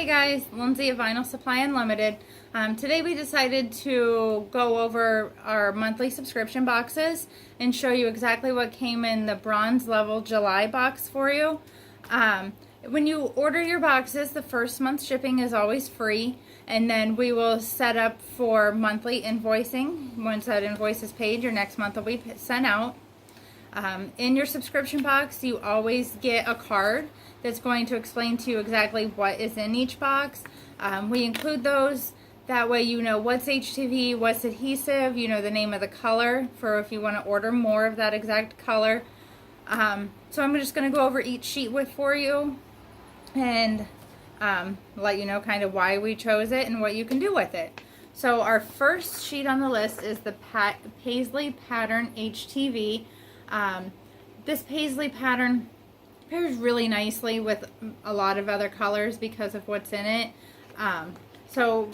Hey guys, Lindsay of Vinyl Supply Unlimited. Today we decided to go over our monthly subscription boxes and show you exactly what came in the bronze level July box for you. When you order your boxes, the first month shipping is always free, and then we will set up for monthly invoicing. Once that invoice is paid, your next month will be sent out. In your subscription box, you always get a card that's going to explain to you exactly what is in each box. We include those, that way you know what's HTV, what's adhesive, you know the name of the color for if you want to order more of that exact color. So I'm just going to go over each sheet for you and let you know kind of why we chose it and what you can do with it. So our first sheet on the list is the Paisley Pattern HTV. This Paisley pattern pairs really nicely with a lot of other colors because of what's in it. So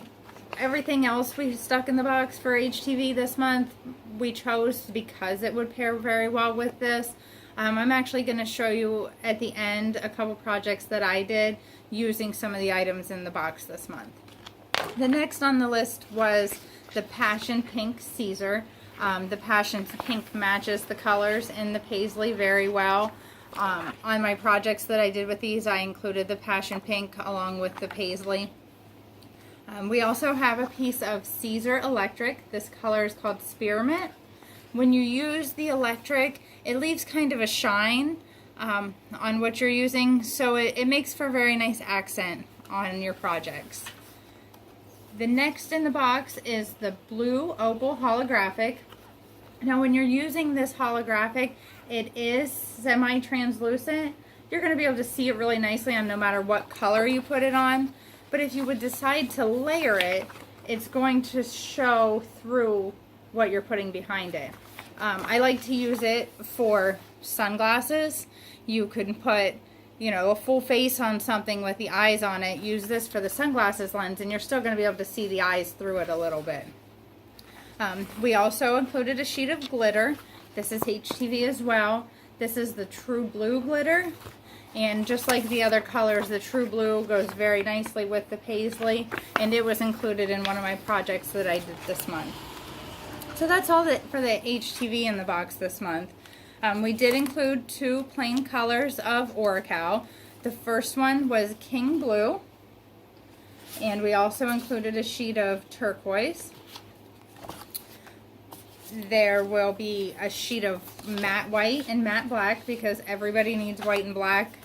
everything else we stuck in the box for HTV this month we chose because it would pair very well with this. I'm actually going to show you at the end a couple projects that I did using some of the items in the box this month. The next on the list was the Passion Pink Siser. The Passion Pink matches the colors in the Paisley very well. On my projects that I did with these, I included the Passion Pink along with the Paisley. We also have a piece of Siser Electric. This color is called Spearmint. When you use the electric, it leaves kind of a shine on what you're using, so it makes for a very nice accent on your projects. The next in the box is the Blue Opal Holographic. Now when you're using this holographic, it is semi-translucent. You're going to be able to see it really nicely on no matter what color you put it on. But if you would decide to layer it, it's going to show through what you're putting behind it. I like to use it for sunglasses. You can put, you know, a full face on something with the eyes on it. Use this for the sunglasses lens and you're still going to be able to see the eyes through it a little bit. We also included a sheet of glitter. This is HTV as well. This is the True Blue glitter. And just like the other colors, the True Blue goes very nicely with the Paisley. And it was included in one of my projects that I did this month. So that's all for the HTV in the box this month. We did include two plain colors of oracal. The first one was King Blue. And we also included a sheet of turquoise. There will be a sheet of matte white and matte black because everybody needs white and black.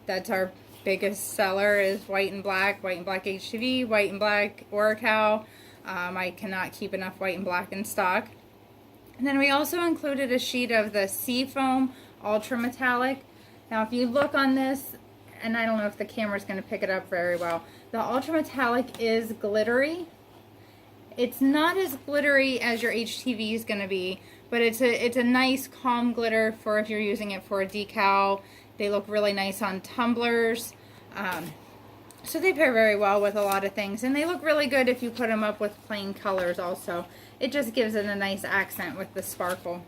That's our biggest seller is white and black HTV, white and black oracal. I cannot keep enough white and black in stock. And then we also included a sheet of the Seafoam Ultra Metallic. Now if you look on this, and I don't know if the camera's going to pick it up very well, the Ultra Metallic is glittery. It's not as glittery as your HTV is going to be, but it's a nice calm glitter for if you're using it for a decal. They look really nice on tumblers. So they pair very well with a lot of things, and they look really good if you put them up with plain colors also. It just gives it a nice accent with the sparkle.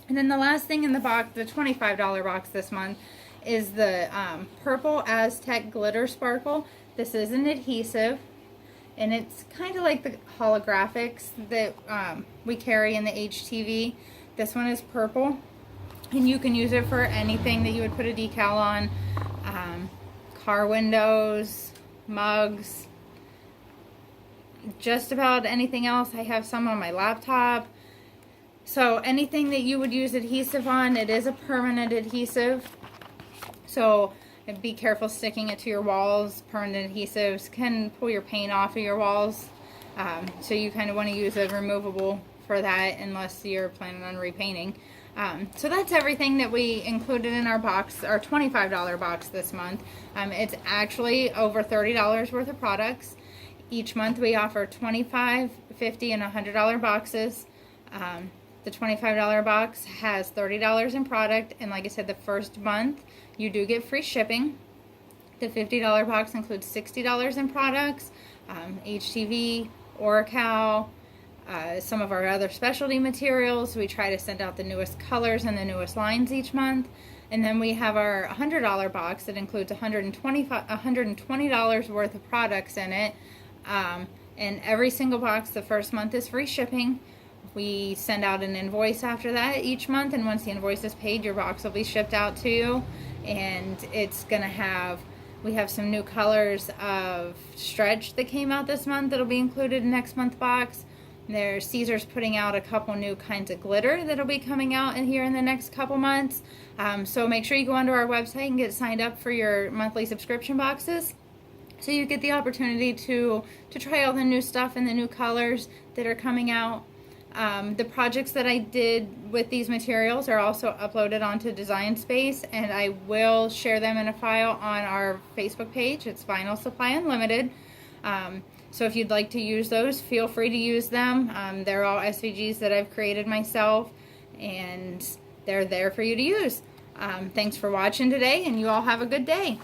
And then the last thing in the box, the $25 box this month, is the Purple Aztec Glitter Sparkle. This is an adhesive. And it's kind of like the holographics that we carry in the HTV. This one is purple. And you can use it for anything that you would put a decal on. Car windows, mugs, just about anything else. I have some on my laptop. So anything that you would use adhesive on, it is a permanent adhesive. So be careful sticking it to your walls. Permanent adhesives can pull your paint off of your walls. So you kind of want to use a removable for that unless you're planning on repainting. So that's everything that we included in our box, our $25 box this month. It's actually over $30 worth of products. Each month we offer $25, $50, and $100 boxes. The $25 box has $30 in product, and like I said, the first month you do get free shipping. The $50 box includes $60 in products, HTV, oracal, some of our other specialty materials. We try to send out the newest colors and the newest lines each month. And then we have our $100 box that includes $120 worth of products in it. And every single box, the first month is free shipping. We send out an invoice after that each month, and once the invoice is paid, your box will be shipped out to you. And it's gonna have, we have some new colors of stretch that came out this month that'll be included in next month's box. There's Siser's putting out a couple new kinds of glitter that'll be coming out in here in the next couple months. So make sure you go onto our website and get signed up for your monthly subscription boxes, so you get the opportunity to try all the new stuff and the new colors that are coming out. The projects that I did with these materials are also uploaded onto Design Space, and I will share them in a file on our Facebook page. It's Vinyl Supply Unlimited. So if you'd like to use those, feel free to use them. They're all SVGs that I've created myself, and they're there for you to use. Thanks for watching today, and you all have a good day.